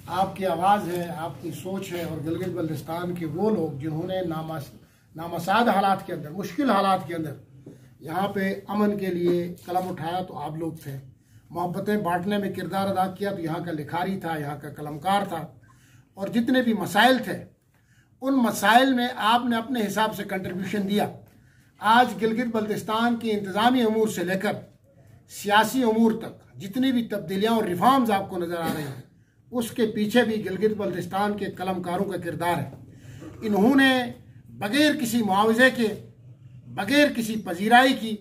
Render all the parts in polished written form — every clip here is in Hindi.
आपकी आवाज़ है, आपकी सोच है। और गिलगित बल्तिस्तान के वो लोग जिन्होंने नामसाद हालात के अंदर, मुश्किल हालात के अंदर यहाँ पे अमन के लिए कलम उठाया तो आप लोग थे। मोहब्बतें बांटने में किरदार अदा किया तो यहाँ का लिखारी था, यहाँ का कलमकार था। और जितने भी मसाइल थे उन मसाइल में आपने अपने हिसाब से कंट्रीब्यूशन दिया। आज गिलगित बल्तिस्तान की इंतज़ामी अमूर से लेकर सियासी अमूर तक जितनी भी तब्दीलियाँ और रिफॉर्म्स आपको नज़र आ रही हैं, उसके पीछे भी गिलगित बल्तिस्तान के कलमकारों का किरदार है। इन्होंने बग़ैर किसी मुआवजे के, बग़ैर किसी पजीराई की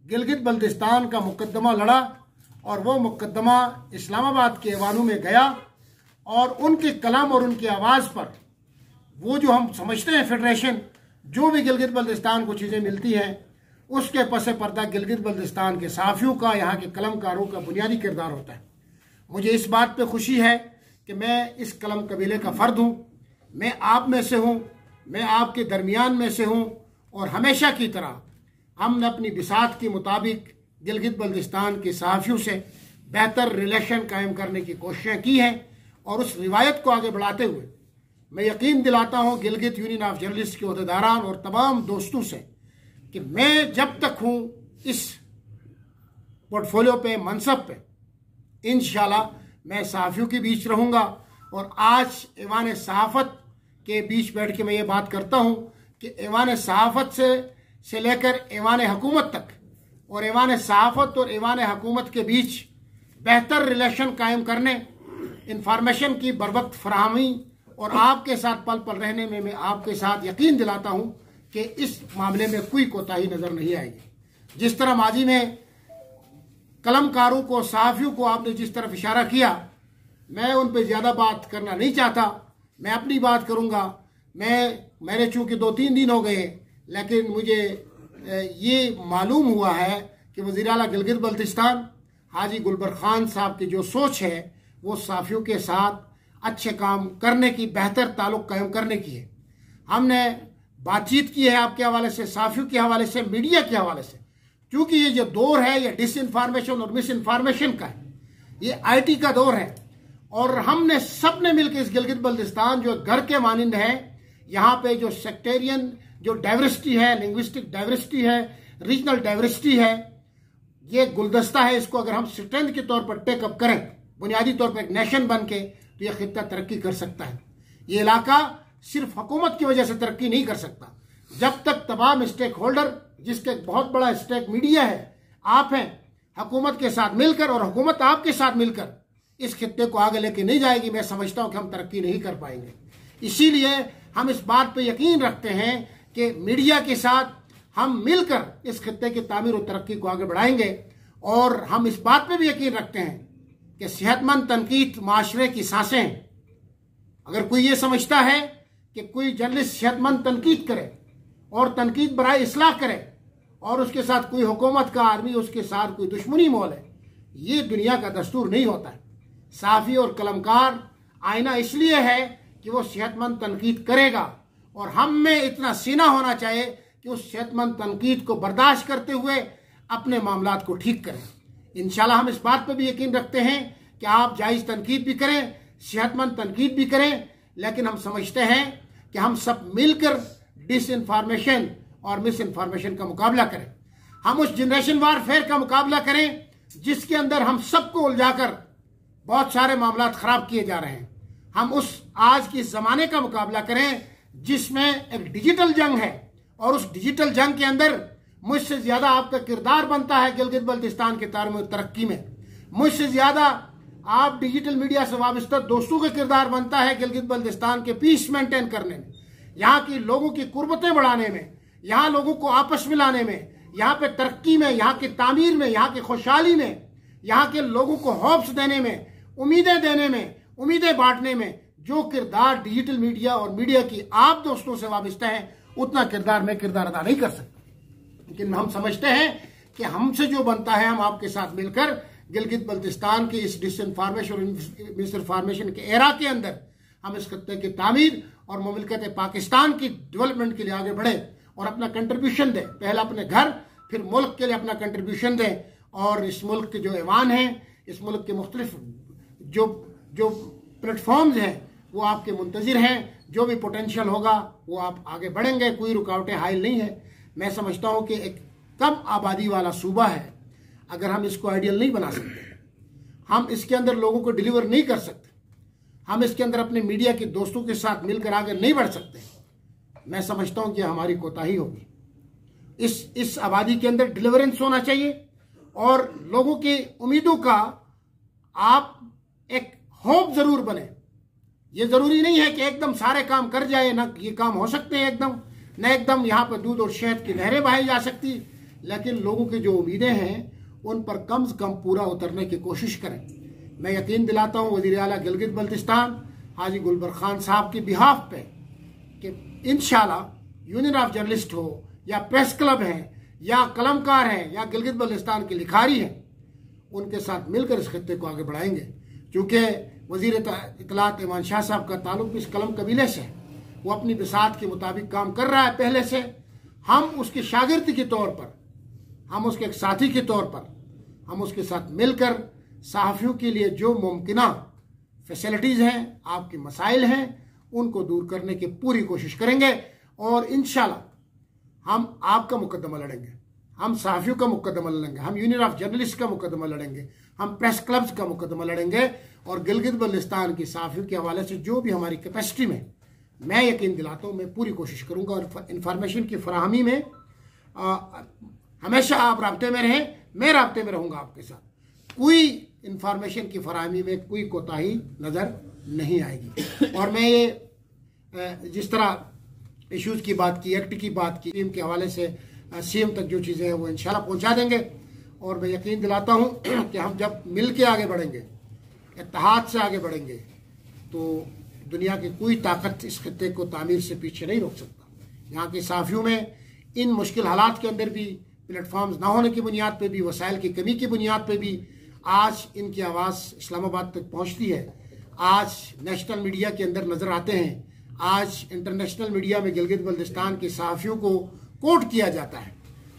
गिलगित बल्तिस्तान का मुकदमा लड़ा और वो मुकदमा इस्लामाबाद के ऐवानों में गया। और उनके कलम और उनकी आवाज़ पर वो जो हम समझते हैं फेडरेशन, जो भी गिलगित बल्तिस्तान को चीज़ें मिलती हैं, उसके पसे पर्दा गिलगित बल्तिस्तान के सहाफ़ियों का, यहाँ के कलमकारों का बुनियादी किरदार होता है। मुझे इस बात पे खुशी है कि मैं इस कलम कबीले का फ़र्द हूँ, मैं आप में से हूँ, मैं आपके दरमियान में से हूँ। और हमेशा की तरह हमने अपनी बिसात के मुताबिक गिलगित बल्तिस्तान के सहाफ़ियों से बेहतर रिलेशन कायम करने की कोशिशें की हैं। और उस रिवायत को आगे बढ़ाते हुए मैं यकीन दिलाता हूँ गिलगित यूनियन ऑफ जर्नलिस्ट के अहदेदारान और तमाम दोस्तों से कि मैं जब तक हूँ इस पोर्टफोलियो पे, मनसब पे, इंशाल्लाह मैं सहाफ़ियों के बीच रहूँगा। और आज ऐवान सहाफ़त के बीच बैठ के मैं ये बात करता हूँ कि ऐवान सहाफ़त से लेकर ऐवान हुकूमत तक और ऐवान सहाफ़त और ऐवान हुकूमत के बीच बेहतर रिलेशन कायम करने, इंफॉर्मेशन की बरवक्त फराहमी और आपके साथ पल पल रहने में मैं आपके साथ यकीन दिलाता हूँ कि इस मामले में कोई कोताही नज़र नहीं आएगी। जिस तरह माजी में कलमकारों को, सहाफ़ियों को आपने जिस तरफ इशारा किया, मैं उन पर ज़्यादा बात करना नहीं चाहता, मैं अपनी बात करूँगा। मेरे चूँकि 2-3 दिन हो गए, लेकिन मुझे ये मालूम हुआ है कि वज़ीर आला गिलगित बल्तिस्तान हाजी गुलबर खान साहब की जो सोच है वो सहाफ़ियों के साथ अच्छे काम करने की, बेहतर ताल्लुक़ कायम करने की है। हमने बातचीत की है आपके हवाले से, सहाफ़ियों के हवाले से, मीडिया के हवाले से। क्योंकि ये जो दौर है ये डिसइंफॉर्मेशन और मिस इन्फॉर्मेशन का है, ये IT का दौर है। और हमने सब ने मिलकर इस गिलगित बल्तिस्तान जो घर के मानिंद है, यहाँ पे जो सेक्टेरियन जो डाइवर्सिटी है, लिंग्विस्टिक डाइवर्सिटी है, रीजनल डाइवर्सिटी है, ये गुलदस्ता है। इसको अगर हम स्ट्रेंथ के तौर पर टेकअप करें, बुनियादी तौर पर एक नेशन बन के, तो यह खित्ता तरक्की कर सकता है। ये इलाका सिर्फ हुकूमत की वजह से तरक्की नहीं कर सकता। जब तक तमाम स्टेक होल्डर, जिसके बहुत बड़ा स्टेक मीडिया है, आप हैं, हुकूमत के साथ मिलकर और हुकूमत आपके साथ मिलकर इस खित्ते को आगे लेके नहीं जाएगी, मैं समझता हूं कि हम तरक्की नहीं कर पाएंगे। इसीलिए हम इस बात पे यकीन रखते हैं कि मीडिया के साथ हम मिलकर इस खित्ते की तामीर और तरक्की को आगे बढ़ाएंगे। और हम इस बात पे भी यकीन रखते हैं कि सेहतमंद तनकीद माशरे की सांसें हैं। अगर कोई ये समझता है कि कोई जर्नलिस्ट सेहतमंद तनकीद करे और तनकीद बराए इस्लाह करे और उसके साथ कोई हुकूमत का आदमी उसके साथ कोई दुश्मनी मोल है, ये दुनिया का दस्तूर नहीं होता है। सहाफ़ी और कलमकार आईना इसलिए है कि वो सेहतमंद तनकीद करेगा। और हम में इतना सीना होना चाहिए कि उस सेहतमंद तनकीद को बर्दाश्त करते हुए अपने मामलात को ठीक करें। इंशाल्लाह हम इस बात पर भी यकीन रखते हैं कि आप जायज़ तनकीद भी करें, सेहतमंद तनकीद भी करें। लेकिन हम समझते हैं कि हम सब मिलकर डिसइंफॉर्मेशन और मिस इन्फॉर्मेशन का मुकाबला करें। हम उस जनरेशन वारफेयर का मुकाबला करें जिसके अंदर हम सबको उलझाकर बहुत सारे मामलात ख़राब किए जा रहे हैं। हम उस आज के ज़माने का मुकाबला करें जिसमें एक डिजिटल जंग है। और उस डिजिटल जंग के अंदर मुझसे ज़्यादा आपका किरदार बनता है गिलगित बल्तिस्तान के तरक्की में। मुझसे ज़्यादा आप डिजिटल मीडिया से वाबस्ता दोस्तों का किरदार बनता है गिलगित बल्तिस्तान के पीस मेंटेन करने में, यहाँ की लोगों की कुर्बतें बढ़ाने में, यहाँ लोगों को आपस में लाने में, यहाँ पे तरक्की में, यहाँ की तामीर में, यहाँ की खुशहाली में, यहाँ के लोगों को होप्स देने में, उम्मीदें देने में, उम्मीदें बांटने में जो किरदार डिजिटल मीडिया और मीडिया की आप दोस्तों से वाबस्ता है, उतना किरदार मैं किरदार अदा नहीं कर सकता। लेकिन हम समझते हैं कि हमसे जो बनता है, हम आपके साथ मिलकर गिलगित बल्तिस्तान की इस डिसइंफॉर्मेशन और मिस इन्फॉर्मेशन के एरा के अंदर हम इस खत्ते की तामीर और मुमलिकत पाकिस्तान की डेवलपमेंट के लिए आगे बढ़े और अपना कंट्रीब्यूशन दें। पहले अपने घर, फिर मुल्क के लिए अपना कंट्रीब्यूशन दें। और इस मुल्क के जो ऐवान हैं, इस मुल्क के मुख्तलिफ जो प्लेटफॉर्म्स हैं वो आपके मुंतज़िर हैं। जो भी पोटेंशियल होगा वो आप आगे बढ़ेंगे, कोई रुकावटें हायल नहीं है। मैं समझता हूँ कि एक कम आबादी वाला सूबा है, अगर हम इसको आइडियल नहीं बना सकते, हम इसके अंदर लोगों को डिलीवर नहीं कर सकते, हम इसके अंदर अपने मीडिया के दोस्तों के साथ मिलकर आगे नहीं बढ़ सकते, मैं समझता हूँ कि हमारी कोताही होगी। इस आबादी के अंदर डिलीवरेंस होना चाहिए और लोगों की उम्मीदों का आप एक होप जरूर बने। ये जरूरी नहीं है कि एकदम सारे काम कर जाए, ना ये काम हो सकते हैं एकदम, न एकदम यहाँ पर दूध और शहद की नहरें बहाई जा सकती, लेकिन लोगों की जो उम्मीदें हैं उन पर कम से कम पूरा उतरने की कोशिश करें। मैं यकीन दिलाता हूँ वज़ीर आला गिलगित बल्तिस्तान हाजी गुलबर खान साहब के बिहाफ पे कि इंशाल्लाह यूनियन ऑफ जर्नलिस्ट हो या प्रेस क्लब है या कलमकार हैं या गिलगित बल्तिस्तान के लिखारी हैं, उनके साथ मिलकर इस खत्ते को आगे बढ़ाएंगे। क्योंकि वज़ीर इत्तलात इमान शाह साहब का ताल्लुक इस कलम कबीले से है, वो अपनी बिसात के मुताबिक काम कर रहा है पहले से। हम उसके शागिर्द के तौर पर, हम उसके एक साथी के तौर पर, हम उसके साथ मिलकर सहाफ़ियों के लिए जो मुमकिना फैसिलिटीज़ हैं, आपके मसाइल हैं, उनको दूर करने की पूरी कोशिश करेंगे और इंशाल्लाह हम आपका मुकदमा लड़ेंगे, हम सहाफ़ियों का मुकदमा लड़ेंगे, हम यूनियन ऑफ जर्नलिस्ट का मुकदमा लड़ेंगे, हम प्रेस क्लब्स का मुकदमा लड़ेंगे और गिलगित बल्तिस्तान की सहाफ़ियों के हवाले से जो भी हमारी कैपेसिटी में, मैं यकीन दिलाता हूँ मैं पूरी कोशिश करूँगा। और इंफॉर्मेशन की फराहमी में हमेशा आप राब्ते में रहें, मैं राब्ते में रहूँगा आपके साथ। कोई इंफॉर्मेशन की फराहमी में कोई कोताही नज़र नहीं आएगी। और मैं ये जिस तरह इश्यूज़ की बात की, एक्ट की बात की, टीम के हवाले से सीएम तक जो चीज़ें हैं वो इंशाल्लाह पहुँचा देंगे। और मैं यकीन दिलाता हूँ कि हम जब मिल के आगे बढ़ेंगे, इत्तेहाद से आगे बढ़ेंगे, तो दुनिया की कोई ताकत इस खत्ते को तामीर से पीछे नहीं रोक सकता। यहाँ के सहाफ़ियों में इन मुश्किल हालात के अंदर भी प्लेटफॉर्म्स ना होने की बुनियाद पे भी, वसाइल की कमी की बुनियाद पे भी आज इनकी आवाज़ इस्लामाबाद तक पहुँचती है। आज नेशनल मीडिया के अंदर नज़र आते हैं, आज इंटरनेशनल मीडिया में गिलगित बल्तिस्तान के सहाफ़ियों को कोट किया जाता है।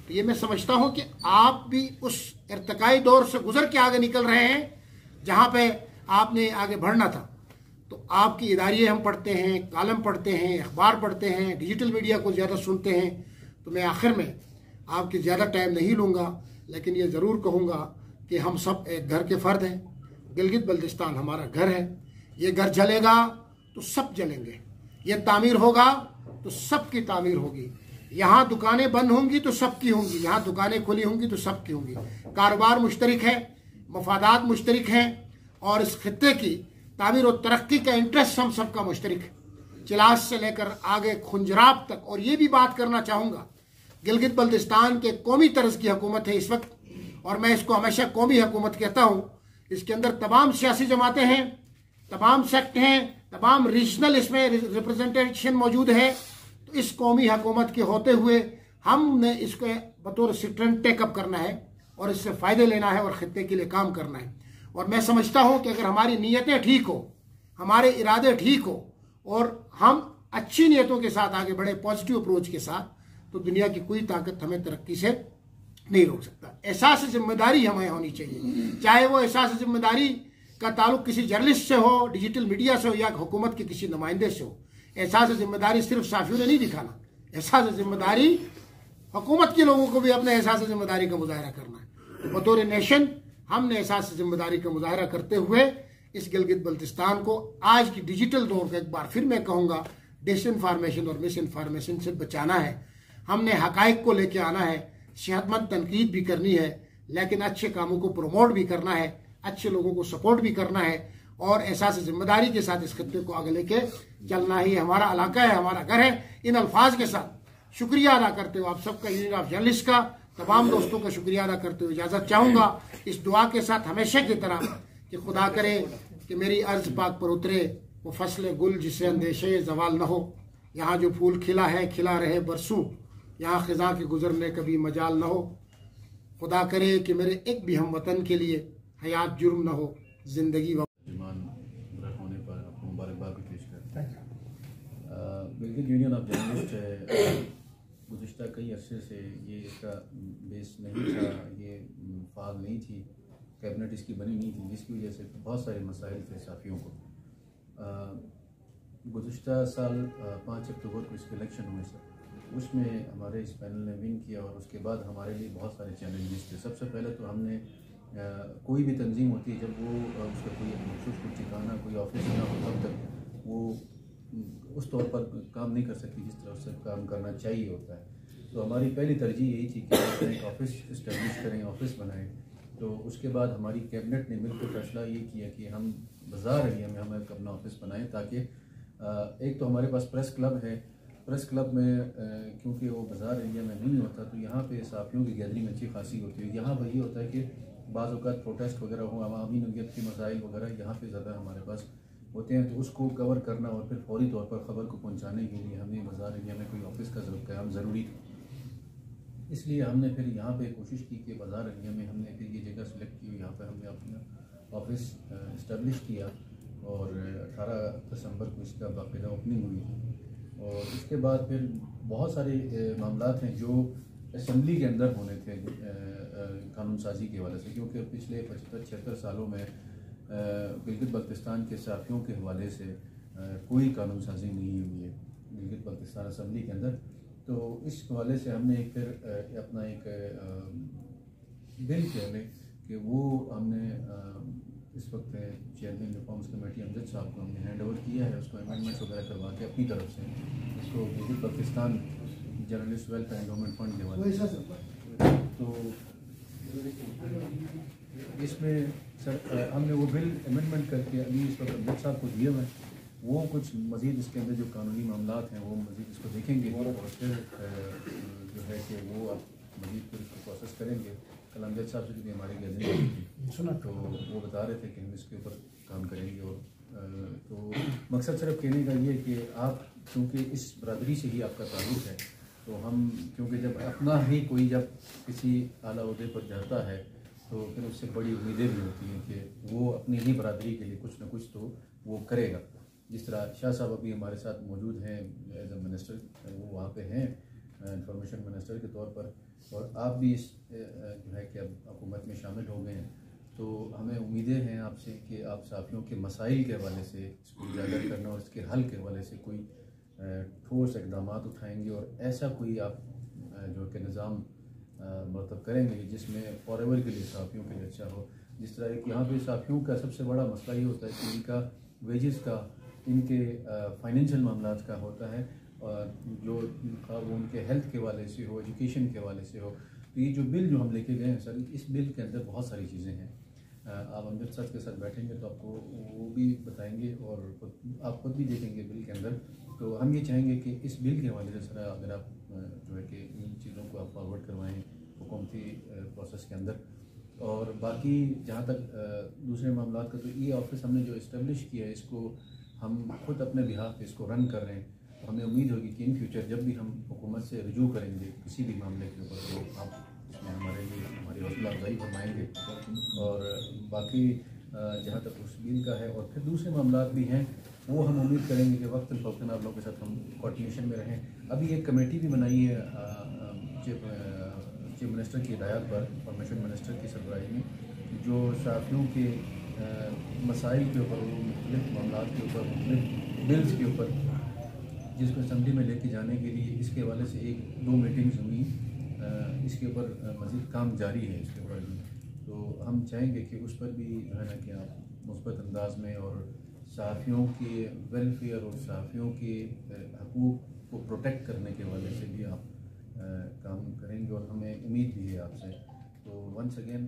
तो ये मैं समझता हूँ कि आप भी उस इर्तिकाई दौर से गुजर के आगे निकल रहे हैं जहाँ पे आपने आगे बढ़ना था। तो आपकी इदारिये हम पढ़ते हैं, कालम पढ़ते हैं, अखबार पढ़ते हैं, डिजिटल मीडिया को ज़्यादा सुनते हैं। तो मैं आखिर में आपकी ज़्यादा टाइम नहीं लूँगा, लेकिन ये ज़रूर कहूँगा कि हम सब एक घर के फ़र्द हैं। गिलगित बल्तिस्तान हमारा घर है। ये घर जलेगा तो सब जलेंगे, ये तामीर होगा तो सबकी तामीर होगी। यहाँ दुकानें बंद होंगी तो सबकी होंगी, यहाँ दुकानें खुली होंगी तो सबकी होंगी। कारोबार मुश्तरिक है, मफादात मुश्तरिक हैं और इस खत्ते की तामीर और तरक्की का इंटरेस्ट हम सबका मुश्तरिक है, चिलास से लेकर आगे खुंजराब तक। और ये भी बात करना चाहूँगा, गिलगित बल्तिस्तान के कौमी तर्ज की हुकूमत है इस वक्त, और मैं इसको हमेशा कौमी हुकूमत कहता हूँ। इसके अंदर तमाम सियासी जमातें हैं, तमाम सेक्ट हैं, तमाम रीजनल इसमें रिप्रेजेंटेशन मौजूद है। तो इस कौमी हुकूमत के होते हुए हमने इसको बतौर सिट्रेंट टेकअप करना है और इससे फ़ायदे लेना है और खत्ते के लिए काम करना है। और मैं समझता हूँ कि अगर हमारी नीयतें ठीक हो, हमारे इरादे ठीक हो और हम अच्छी नीयतों के साथ आगे बढ़े, पॉजिटिव अप्रोच के साथ, तो दुनिया की कोई ताकत हमें तरक्की से नहीं रोक सकता। एहसास जिम्मेदारी हमें होनी चाहिए, चाहे वो एहसास जिम्मेदारी का ताल्लुक किसी जर्नलिस्ट से हो, डिजिटल मीडिया से हो या हुकूमत के किसी नुमाइंदे से हो। एहसास जिम्मेदारी सिर्फ साफियों ने नहीं दिखाना, एहसास जिम्मेदारी हुकूमत के लोगों को भी अपने एहसास जिम्मेदारी का मुजाहरा करना है। तो बतौर नेशन हमने एहसास जिम्मेदारी का मुजाहरा करते हुए इस गिलगित बल्तिस्तान को आज की डिजिटल दौर को एक बार फिर मैं कहूँगा डिसइंफॉर्मेशन और मिस इन्फॉर्मेशन से बचाना है। हमने हकाइक को लेके आना है, सेहतमंद तनकीद भी करनी है, लेकिन अच्छे कामों को प्रमोट भी करना है, अच्छे लोगों को सपोर्ट भी करना है और एहसास जिम्मेदारी के साथ इस खत्ते को आगे लेके चलना ही हमारा इलाका है, हमारा घर है। इन अल्फाज के साथ शुक्रिया अदा करते हुए आप सबका, यूनियन ऑफ जर्नलिस्ट का, तमाम दोस्तों का शुक्रिया अदा करते हुए इजाज़त चाहूँगा इस दुआ के साथ हमेशा की तरह कि खुदा करे कि मेरी अर्ज पाक पर उतरे वो फसल गुल जिसे अंदेशे जवाल न हो। यहाँ जो फूल खिला है खिला रहे बरसों, यहाँ खिज़ा के गुजरने कभी मजाल न हो। खुदा करे कि मेरे एक भी हम वतन के लिए हयात जुर्म न हो, जिंदगी होने पर आपको मुबारकबाद भी पेश करते हैं। गिलगित यूनियन ऑफ जर्नलिस्ट गुज़िश्ता कई अरसे से ये इसका बेस नहीं था, ये फाल नहीं थी, कैबिनेट इसकी बनी नहीं थी, जिसकी वजह से बहुत सारे मसाइल थे साफ़ियों को। गुज़िश्ता साल 5 अक्टूबर को इसके इलेक्शन हुए सर, उसमें हमारे इस पैनल ने विन किया और उसके बाद हमारे लिए बहुत सारे चैलेंजेस थे। सबसे पहले तो हमने कोई भी तंजीम होती है जब वो उसका कोई मखसूस कोई ठिकाना कोई ऑफिस ना हो तब तक वो उस तौर पर काम नहीं कर सकती जिस तरह से काम करना चाहिए होता है। तो हमारी पहली तरजीह यही थी कि हम एक ऑफिस इस्टेब्लिश करें, ऑफिस बनाएं। तो उसके बाद हमारी कैबिनेट ने मिलकर फैसला ये किया कि हम बाज़ार एरिया में हम एक अपना ऑफिस बनाएं, ताकि एक तो हमारे पास प्रेस क्लब है, प्रेस क्लब में क्योंकि वो बाज़ार एरिया में नहीं होता तो यहाँ पे सहाफ़ियों की गैदरिंग अच्छी खासी होती है। यहाँ पर ये होता है कि बाज़ औक़ात प्रोटेस्ट वगैरह हो, अवामी नौयत के मसाइल वगैरह यहाँ पे ज़्यादा हमारे पास होते हैं, तो उसको कवर करना और फिर फौरी तौर पर ख़बर को पहुँचाने के लिए हमें बाज़ार एरिया में कोई ऑफिस का क़याम ज़रूरी था। इसलिए हमने फिर यहाँ पे कोशिश की कि बाज़ार एरिया में हमने फिर ये जगह सेलेक्ट की, यहाँ पे हमने अपना ऑफिस इस्टेब्लिश किया और 18 दिसंबर को इसका बाकायदा ओपनिंग हुई थी। और उसके बाद फिर बहुत सारे मामलात हैं जो असम्बली के अंदर होने थे कानून साजी के हवाले से, क्योंकि पिछले 75-76 सालों में गिलगित बल्तिस्तान के सहाफ़ियों के हवाले से कोई कानून साजी नहीं हुई है गिलगित बल्तिस्तान असम्बली के अंदर। तो इस हवाले से हमने एक फिर अपना एक बिल कह लें कि वो हमने इस वक्त चेयरमैन रिफॉर्म्स कमेटी अमजद साहब को हमने हैंड ओवर किया है, उसको अमेंडमेंट्स वगैरह करवा के अपनी तरफ से इसको Gilgit Baltistan journalist welfare endowment fund के हवाले। तो इसमें सर हमने वो बिल अमेंडमेंट करके अभी इस वक्त अमजद साहब को दिए हुए हैं, वो कुछ मज़ीद इसके अंदर जो कानूनी मामलात हैं वो मज़ीद इसको देखेंगे और फिर जो है कि वो अब मज़ीद फिर इसको प्रोसेस करेंगे। कल अमजद साहब से क्योंकि हमारी गैदरिंग थी सुना तो वो बता रहे थे कि हम इसके ऊपर काम करेंगे। और तो मकसद सिर्फ कहने का ये है कि आप क्योंकि इस बरादरी से ही आपका ताल्लुक़ है, तो हम क्योंकि जब अपना ही कोई जब किसी आला ओहदे पर जाता है तो फिर उससे बड़ी उम्मीदें भी होती हैं कि वो अपनी ही बरादरी के लिए कुछ ना कुछ तो वो करेगा। जिस तरह शाह साहब अभी हमारे साथ मौजूद हैं एज ए मिनिस्टर, वो वहाँ पे हैं इंफॉर्मेशन मिनिस्टर के तौर पर, और आप भी इस जो है कि अब हुकूमत में शामिल हो गए हैं, तो हमें उम्मीदें हैं आपसे कि आप सहाफ़ियों के मसाइल के हवाले से इसको उजागर करना और इसके हल के हवाले से कोई ठोस इक़दाम उठाएंगे और ऐसा कोई आप जो कि निज़ाम मरतब करेंगे जिसमें फॉरएवर के लिए सहाफ़ियों के लिए अच्छा हो। जिस तरह कि यहाँ पे सहाफ़ियों का सबसे बड़ा मसला ये होता है कि इनका वेजेस का, इनके फाइनेंशियल मामलात का होता है, और जो वो उनके हेल्थ के हवाले से हो, एजुकेशन के हवाले से हो। तो ये जो बिल जो हम लेके गए हैं सर, इस बिल के अंदर बहुत सारी चीज़ें हैं। आप अमजद साहब के साथ बैठेंगे तो आपको वो भी बताएंगे और आप खुद भी देखेंगे बिल के अंदर। तो हम ये चाहेंगे कि इस बिल के हवाले से सर अगर आप जो है कि इन चीज़ों को आप फॉरवर्ड करवाएँ हुकूमती प्रोसेस के अंदर। और बाकी जहाँ तक दूसरे मामलात का, तो ये ऑफिस हमने जो इस्टेब्लिश किया है इसको हम खुद अपने बिहाफ पे इसको रन कर रहे हैं। तो हमें उम्मीद होगी कि इन फ्यूचर जब भी हम हुकूमत से रुजू करेंगे किसी भी मामले के ऊपर तो आप इसमें हमारे लिए हमारी हौसला अफजाई फरमाएँगे। और बाकी जहाँ तक उस बिल का है और फिर दूसरे मामलात भी हैं वो हम उम्मीद करेंगे कि वक्त फ़ौक़न आप लोगों के साथ हम कोऑर्डिनेशन में रहें। अभी एक कमेटी भी बनाई है चीफ मिनिस्टर की हिदायत पर, इंफॉर्मेशन मिनिस्टर की सरबराही में, जो सहाफ़ियों के मसाइल के ऊपर, मुख्तलिफ मामलात के ऊपर, मुख्तलिफ बिल्स के ऊपर जिसको असम्बली में लेके जाने के लिए इसके हवाले से 1-2 मीटिंग्स हुई। इसके ऊपर मज़ीद काम जारी है इसके ऊपर भी। तो हम चाहेंगे कि उस पर भी जो है ना कि आप मुस्बत अंदाज में और सहाफ़ियों के वेलफेयर और सहाफ़ियों के हकूक़ को प्रोटेक्ट करने के हवाले से भी आप काम करेंगे और हमें उम्मीद भी है आपसे। तो वंस अगेन